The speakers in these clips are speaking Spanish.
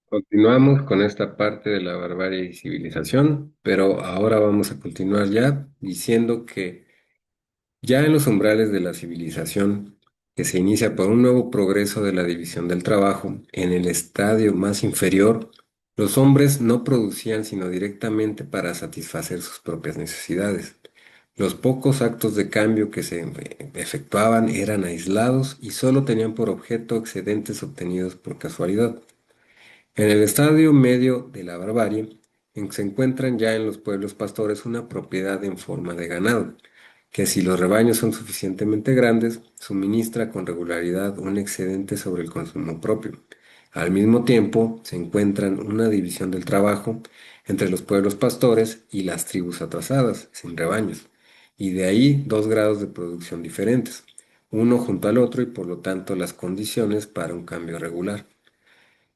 Continuamos con esta parte de la barbarie y civilización, pero ahora vamos a continuar ya diciendo que ya en los umbrales de la civilización, que se inicia por un nuevo progreso de la división del trabajo, en el estadio más inferior, los hombres no producían sino directamente para satisfacer sus propias necesidades. Los pocos actos de cambio que se efectuaban eran aislados y solo tenían por objeto excedentes obtenidos por casualidad. En el estadio medio de la barbarie, se encuentran ya en los pueblos pastores una propiedad en forma de ganado, que si los rebaños son suficientemente grandes, suministra con regularidad un excedente sobre el consumo propio. Al mismo tiempo, se encuentran una división del trabajo entre los pueblos pastores y las tribus atrasadas, sin rebaños, y de ahí dos grados de producción diferentes, uno junto al otro y por lo tanto las condiciones para un cambio regular.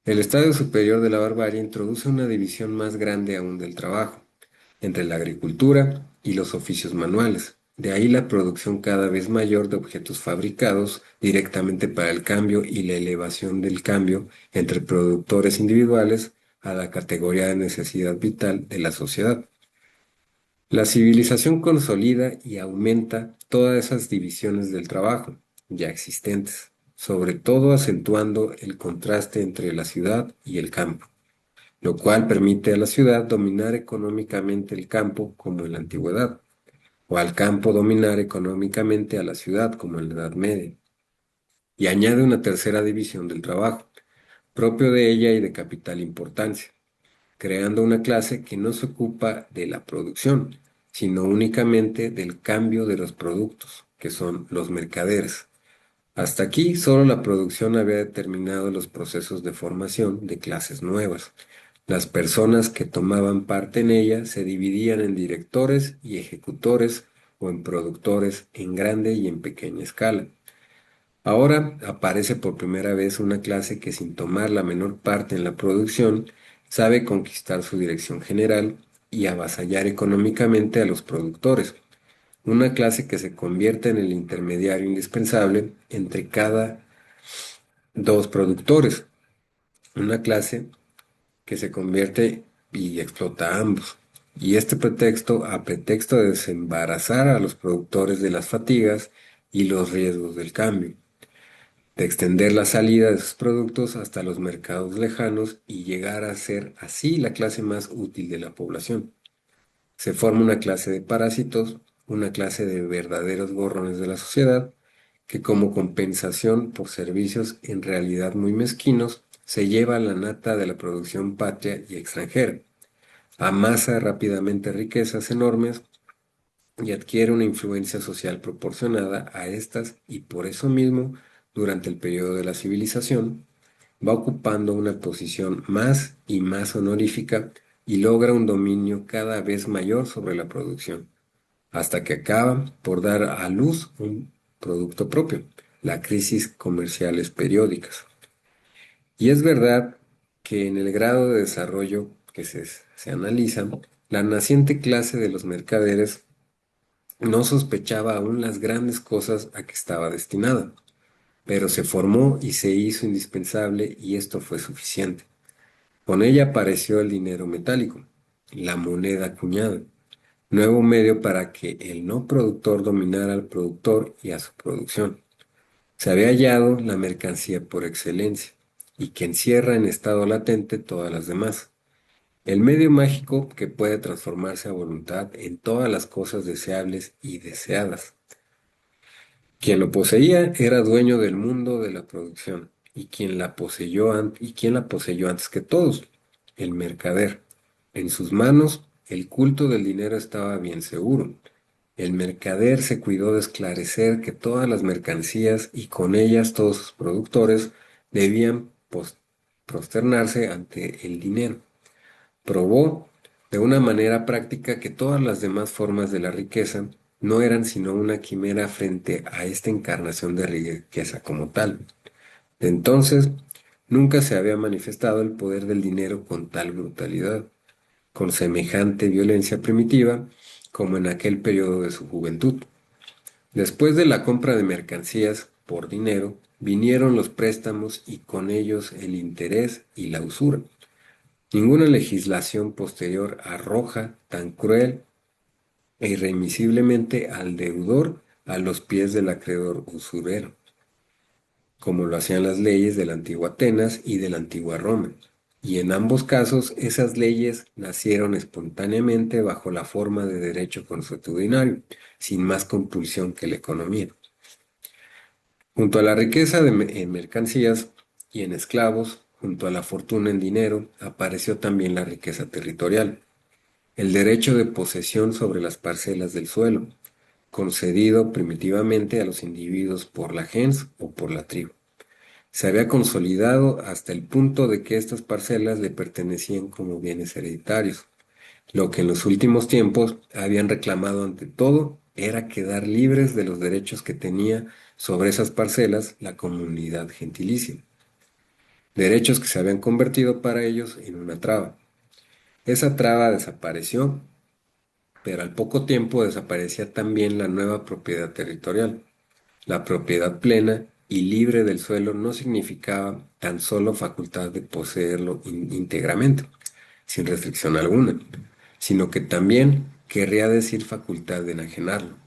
El estadio superior de la barbarie introduce una división más grande aún del trabajo, entre la agricultura y los oficios manuales. De ahí la producción cada vez mayor de objetos fabricados directamente para el cambio y la elevación del cambio entre productores individuales a la categoría de necesidad vital de la sociedad. La civilización consolida y aumenta todas esas divisiones del trabajo ya existentes, sobre todo acentuando el contraste entre la ciudad y el campo, lo cual permite a la ciudad dominar económicamente el campo como en la antigüedad, o al campo dominar económicamente a la ciudad como en la Edad Media, y añade una tercera división del trabajo, propio de ella y de capital importancia, creando una clase que no se ocupa de la producción, sino únicamente del cambio de los productos, que son los mercaderes. Hasta aquí solo la producción había determinado los procesos de formación de clases nuevas. Las personas que tomaban parte en ella se dividían en directores y ejecutores o en productores en grande y en pequeña escala. Ahora aparece por primera vez una clase que sin tomar la menor parte en la producción sabe conquistar su dirección general y avasallar económicamente a los productores, una clase que se convierte en el intermediario indispensable entre cada dos productores, una clase que se convierte y explota a ambos. Y este pretexto a pretexto de desembarazar a los productores de las fatigas y los riesgos del cambio, de extender la salida de sus productos hasta los mercados lejanos y llegar a ser así la clase más útil de la población. Se forma una clase de parásitos, una clase de verdaderos gorrones de la sociedad, que como compensación por servicios en realidad muy mezquinos, se lleva la nata de la producción patria y extranjera, amasa rápidamente riquezas enormes y adquiere una influencia social proporcionada a estas y por eso mismo, durante el periodo de la civilización, va ocupando una posición más y más honorífica y logra un dominio cada vez mayor sobre la producción, hasta que acaba por dar a luz un producto propio, la crisis comerciales periódicas. Y es verdad que en el grado de desarrollo que se analiza, la naciente clase de los mercaderes no sospechaba aún las grandes cosas a que estaba destinada, pero se formó y se hizo indispensable y esto fue suficiente. Con ella apareció el dinero metálico, la moneda acuñada, nuevo medio para que el no productor dominara al productor y a su producción. Se había hallado la mercancía por excelencia y que encierra en estado latente todas las demás. El medio mágico que puede transformarse a voluntad en todas las cosas deseables y deseadas. Quien lo poseía era dueño del mundo de la producción y quien la poseyó antes que todos, el mercader. En sus manos el culto del dinero estaba bien seguro. El mercader se cuidó de esclarecer que todas las mercancías y con ellas todos sus productores debían prosternarse ante el dinero. Probó de una manera práctica que todas las demás formas de la riqueza no eran sino una quimera frente a esta encarnación de riqueza como tal. De entonces, nunca se había manifestado el poder del dinero con tal brutalidad, con semejante violencia primitiva, como en aquel periodo de su juventud. Después de la compra de mercancías por dinero, vinieron los préstamos y con ellos el interés y la usura. Ninguna legislación posterior arroja tan cruel e irremisiblemente al deudor a los pies del acreedor usurero, como lo hacían las leyes de la antigua Atenas y de la antigua Roma. Y en ambos casos esas leyes nacieron espontáneamente bajo la forma de derecho consuetudinario, sin más compulsión que la economía. Junto a la riqueza en mercancías y en esclavos, junto a la fortuna en dinero, apareció también la riqueza territorial, el derecho de posesión sobre las parcelas del suelo, concedido primitivamente a los individuos por la gens o por la tribu. Se había consolidado hasta el punto de que estas parcelas le pertenecían como bienes hereditarios. Lo que en los últimos tiempos habían reclamado ante todo era quedar libres de los derechos que tenía sobre esas parcelas la comunidad gentilicia, derechos que se habían convertido para ellos en una traba. Esa traba desapareció, pero al poco tiempo desaparecía también la nueva propiedad territorial. La propiedad plena y libre del suelo no significaba tan solo facultad de poseerlo íntegramente, sin restricción alguna, sino que también querría decir facultad de enajenarlo.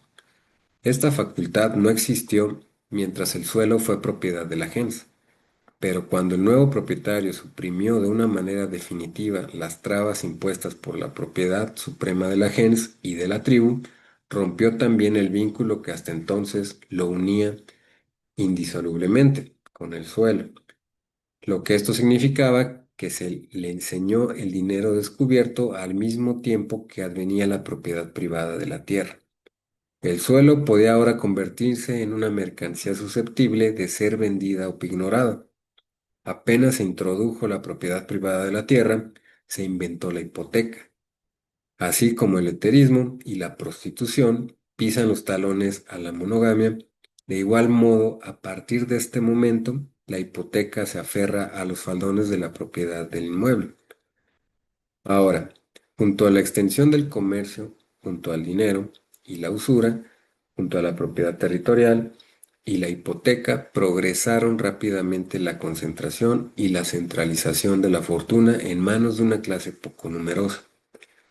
Esta facultad no existió mientras el suelo fue propiedad de la gens, pero cuando el nuevo propietario suprimió de una manera definitiva las trabas impuestas por la propiedad suprema de la gens y de la tribu, rompió también el vínculo que hasta entonces lo unía indisolublemente con el suelo, lo que esto significaba que se le enseñó el dinero descubierto al mismo tiempo que advenía la propiedad privada de la tierra. El suelo podía ahora convertirse en una mercancía susceptible de ser vendida o ignorada. Apenas se introdujo la propiedad privada de la tierra, se inventó la hipoteca. Así como el heterismo y la prostitución pisan los talones a la monogamia, de igual modo, a partir de este momento, la hipoteca se aferra a los faldones de la propiedad del inmueble. Ahora, junto a la extensión del comercio, junto al dinero y la usura, junto a la propiedad territorial y la hipoteca, progresaron rápidamente la concentración y la centralización de la fortuna en manos de una clase poco numerosa,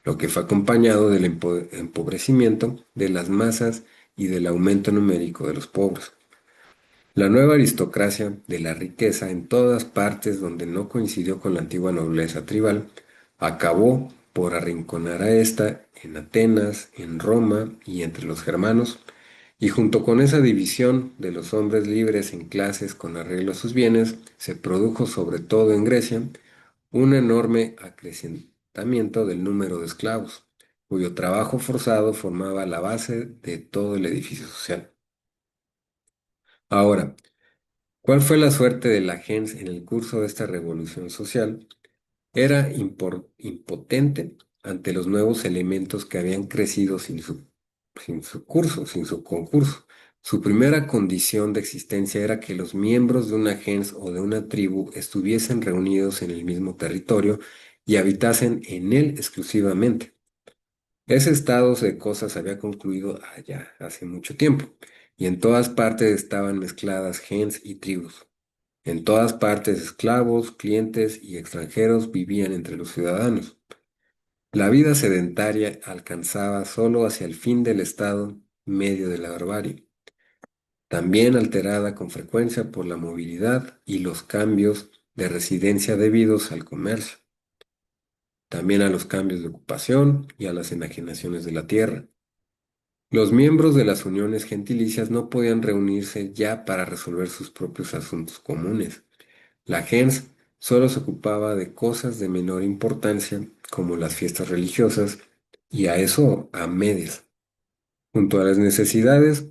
lo que fue acompañado del empobrecimiento de las masas y del aumento numérico de los pobres. La nueva aristocracia de la riqueza en todas partes donde no coincidió con la antigua nobleza tribal, acabó por arrinconar a ésta en Atenas, en Roma y entre los germanos, y junto con esa división de los hombres libres en clases con arreglo a sus bienes, se produjo sobre todo en Grecia un enorme acrecentamiento del número de esclavos, cuyo trabajo forzado formaba la base de todo el edificio social. Ahora, ¿cuál fue la suerte de la gens en el curso de esta revolución social? Era impotente ante los nuevos elementos que habían crecido sin su curso, sin su concurso. Su primera condición de existencia era que los miembros de una gens o de una tribu estuviesen reunidos en el mismo territorio y habitasen en él exclusivamente. Ese estado de cosas había concluido allá hace mucho tiempo, y en todas partes estaban mezcladas gens y tribus. En todas partes esclavos, clientes y extranjeros vivían entre los ciudadanos. La vida sedentaria alcanzaba solo hacia el fin del estado medio de la barbarie, también alterada con frecuencia por la movilidad y los cambios de residencia debidos al comercio, también a los cambios de ocupación y a las enajenaciones de la tierra. Los miembros de las uniones gentilicias no podían reunirse ya para resolver sus propios asuntos comunes. La gens solo se ocupaba de cosas de menor importancia, como las fiestas religiosas, y a eso a medias. Junto a las necesidades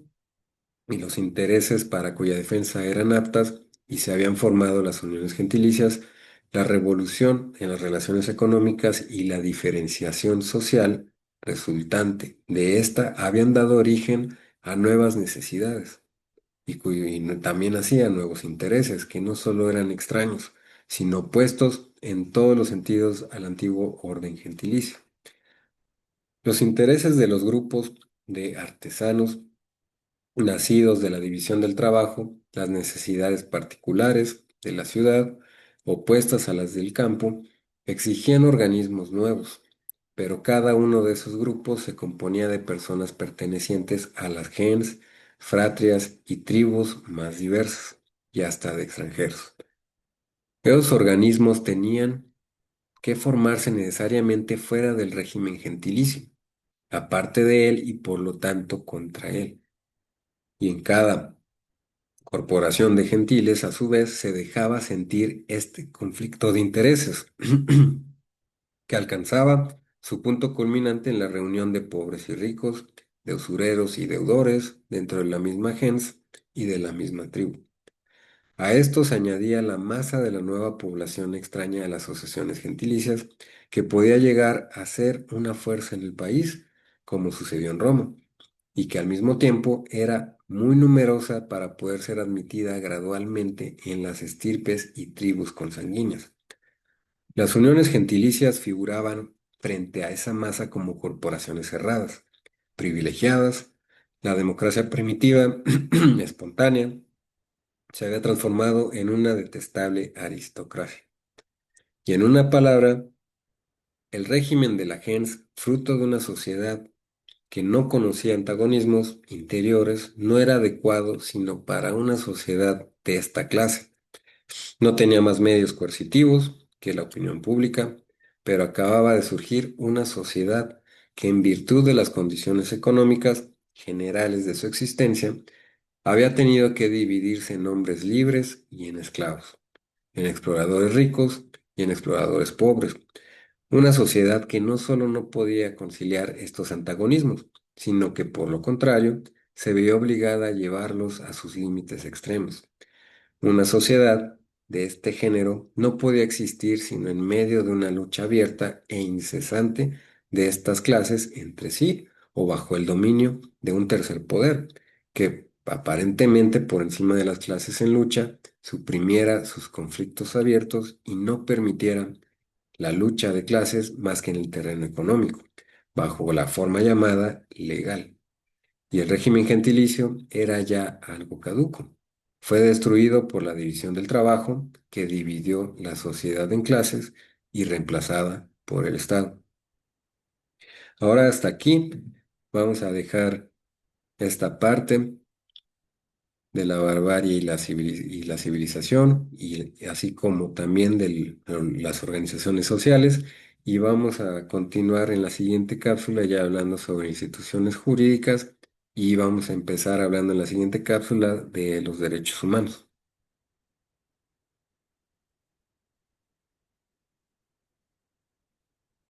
y los intereses para cuya defensa eran aptas y se habían formado las uniones gentilicias, la revolución en las relaciones económicas y la diferenciación social resultante de esta habían dado origen a nuevas necesidades también hacía nuevos intereses que no solo eran extraños, sino opuestos en todos los sentidos al antiguo orden gentilicio. Los intereses de los grupos de artesanos nacidos de la división del trabajo, las necesidades particulares de la ciudad, opuestas a las del campo, Exigían organismos nuevos, pero cada uno de esos grupos se componía de personas pertenecientes a las gens, fratrias y tribus más diversas, y hasta de extranjeros. Esos organismos tenían que formarse necesariamente fuera del régimen gentilicio, aparte de él y por lo tanto contra él. Y en cada corporación de gentiles, a su vez, se dejaba sentir este conflicto de intereses, que alcanzaba su punto culminante en la reunión de pobres y ricos, de usureros y deudores dentro de la misma gens y de la misma tribu. A esto se añadía la masa de la nueva población extraña a las asociaciones gentilicias, que podía llegar a ser una fuerza en el país, como sucedió en Roma, y que al mismo tiempo era muy numerosa para poder ser admitida gradualmente en las estirpes y tribus consanguíneas. Las uniones gentilicias figuraban frente a esa masa como corporaciones cerradas, privilegiadas. La democracia primitiva, espontánea, se había transformado en una detestable aristocracia. Y en una palabra, el régimen de la gens, fruto de una sociedad que no conocía antagonismos interiores, no era adecuado sino para una sociedad de esta clase. No tenía más medios coercitivos que la opinión pública, pero acababa de surgir una sociedad que, en virtud de las condiciones económicas generales de su existencia, había tenido que dividirse en hombres libres y en esclavos, en exploradores ricos y en exploradores pobres. Una sociedad que no solo no podía conciliar estos antagonismos, sino que por lo contrario se veía obligada a llevarlos a sus límites extremos. Una sociedad de este género no podía existir sino en medio de una lucha abierta e incesante de estas clases entre sí o bajo el dominio de un tercer poder, que aparentemente por encima de las clases en lucha suprimiera sus conflictos abiertos y no permitiera la lucha de clases más que en el terreno económico, bajo la forma llamada legal, y el régimen gentilicio era ya algo caduco. Fue destruido por la división del trabajo, que dividió la sociedad en clases y reemplazada por el Estado. Ahora hasta aquí vamos a dejar esta parte de la barbarie y y la civilización, y así como también de las organizaciones sociales. Y vamos a continuar en la siguiente cápsula ya hablando sobre instituciones jurídicas y vamos a empezar hablando en la siguiente cápsula de los derechos humanos.